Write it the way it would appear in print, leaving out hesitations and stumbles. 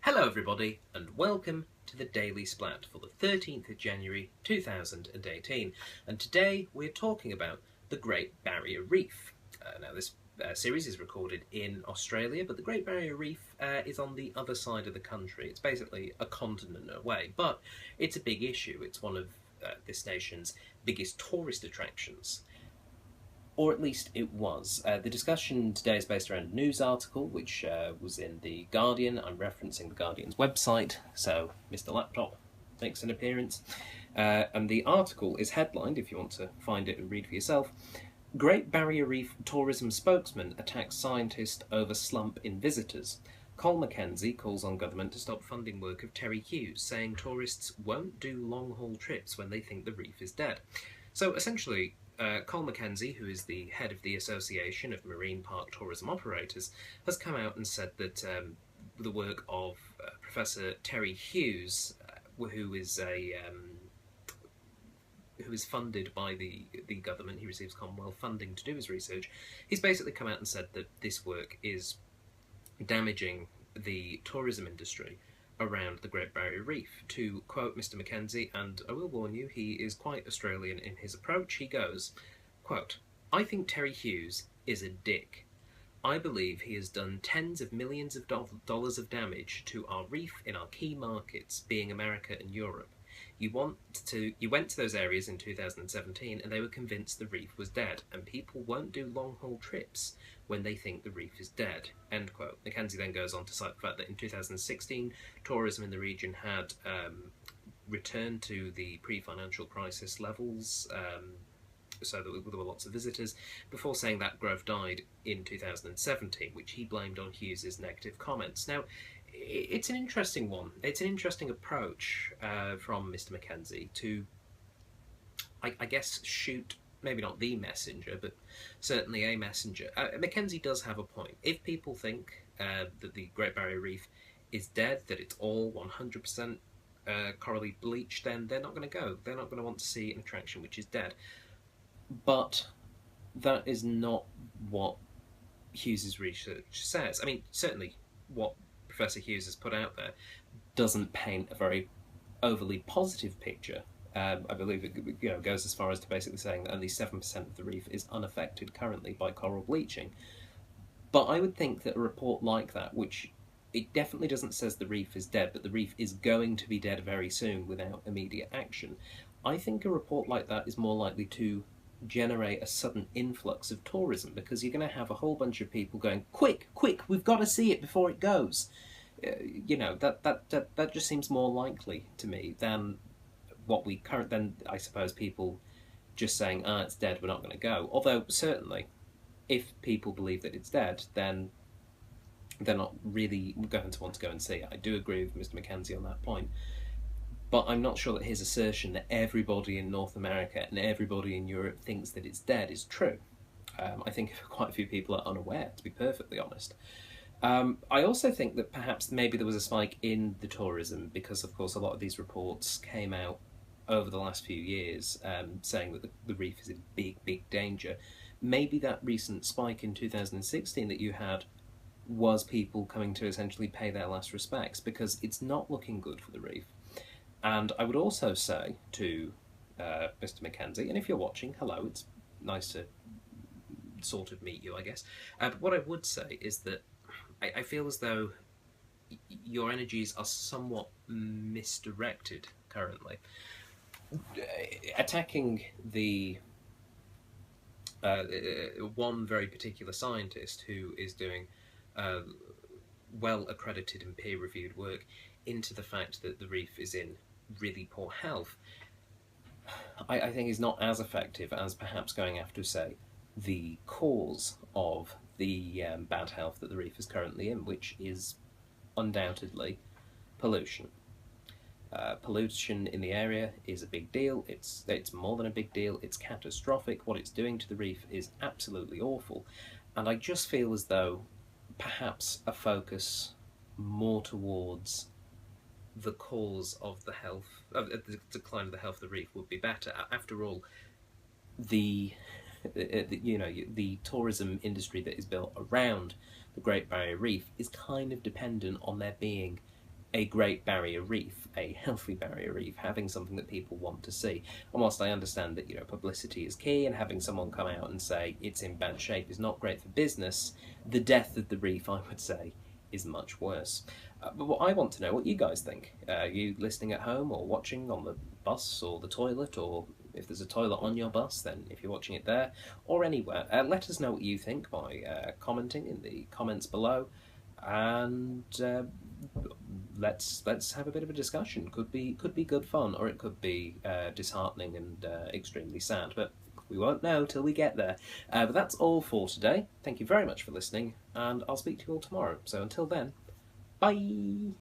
Hello everybody and welcome to the Daily Splatt for the 13th of January 2018, and today we're talking about the Great Barrier Reef. Now this series is recorded in Australia, but the Great Barrier Reef is on the other side of the country. It's basically a continent away, but it's a big issue. It's one of this nation's biggest tourist attractions. Or at least it was. The discussion today is based around a news article which was in The Guardian. I'm referencing The Guardian's website, so Mr. Laptop makes an appearance. And the article is headlined, if you want to find it and read for yourself, Great Barrier Reef tourism spokesman attacks scientist over slump in visitors. Col Mackenzie calls on government to stop funding work of Terry Hughes, saying tourists won't do long-haul trips when they think the reef is dead. So essentially, Col Mackenzie, who is the head of the Association of Marine Park Tourism Operators, has come out and said that the work of Professor Terry Hughes, who is funded by the government, he receives Commonwealth funding to do his research, he's basically come out and said that this work is damaging the tourism industry around the Great Barrier Reef. To quote Mr. Mackenzie, and I will warn you, he is quite Australian in his approach, he goes, quote, "I think Terry Hughes is a dick. I believe he has done tens of millions of dollars of damage to our reef in our key markets, being America and Europe. You went to those areas in 2017 and they were convinced the reef was dead, and people won't do long-haul trips when they think the reef is dead." End quote. Mackenzie then goes on to cite the fact that in 2016 tourism in the region had returned to the pre-financial crisis levels, so there were lots of visitors, before saying that growth died in 2017, which he blamed on Hughes's negative comments. Now, it's an interesting one. It's an interesting approach from Mr. Mackenzie to, I guess, shoot, maybe not the messenger, but certainly a messenger. Mackenzie does have a point. If people think that the Great Barrier Reef is dead, that it's all 100% corally bleached, then they're not going to go. They're not going to want to see an attraction which is dead. But that is not what Hughes's research says. I mean, certainly what Professor Hughes has put out there doesn't paint a very overly positive picture. I believe it goes as far as to basically saying that only 7% of the reef is unaffected currently by coral bleaching. But I would think that a report like that, which it definitely doesn't say the reef is dead, but the reef is going to be dead very soon without immediate action, I think a report like that is more likely to generate a sudden influx of tourism, because you're going to have a whole bunch of people going, quick, we've got to see it before it goes. That just seems more likely to me than then I suppose people just saying, it's dead, we're not going to go. Although certainly if people believe that it's dead, then they're not really going to want to go and see it. I do agree with Mr. Mackenzie on that point. But I'm not sure that his assertion that everybody in North America and everybody in Europe thinks that it's dead is true. I think quite a few people are unaware, to be perfectly honest. I also think that perhaps maybe there was a spike in the tourism because, of course, a lot of these reports came out over the last few years saying that the reef is in big danger. Maybe that recent spike in 2016 that you had was people coming to essentially pay their last respects, because it's not looking good for the reef. And I would also say to Mr. Mackenzie, and if you're watching, hello, it's nice to sort of meet you, I guess. But what I would say is that I feel as though your energies are somewhat misdirected currently. Attacking the one very particular scientist who is doing well-accredited and peer-reviewed work into the fact that the reef is in really poor health, I think is not as effective as perhaps going after, say, the cause of the bad health that the reef is currently in, which is undoubtedly pollution. Pollution in the area is a big deal. It's more than a big deal. It's catastrophic. What it's doing to the reef is absolutely awful. And I just feel as though perhaps a focus more towards the cause of the decline of the health of the reef would be better. After all, the tourism industry that is built around the Great Barrier Reef is kind of dependent on there being a Great Barrier Reef, a healthy barrier reef, having something that people want to see. And whilst I understand that, publicity is key, and having someone come out and say it's in bad shape is not great for business, the death of the reef, I would say, is much worse. But what I want to know, what you guys think. You listening at home or watching on the bus or the toilet, or if there's a toilet on your bus, then if you're watching it there or anywhere, let us know what you think by commenting in the comments below, and let's have a bit of a discussion. Could be good fun, or it could be disheartening and extremely sad, but we won't know till we get there. But that's all for today. Thank you very much for listening, and I'll speak to you all tomorrow. So until then, bye!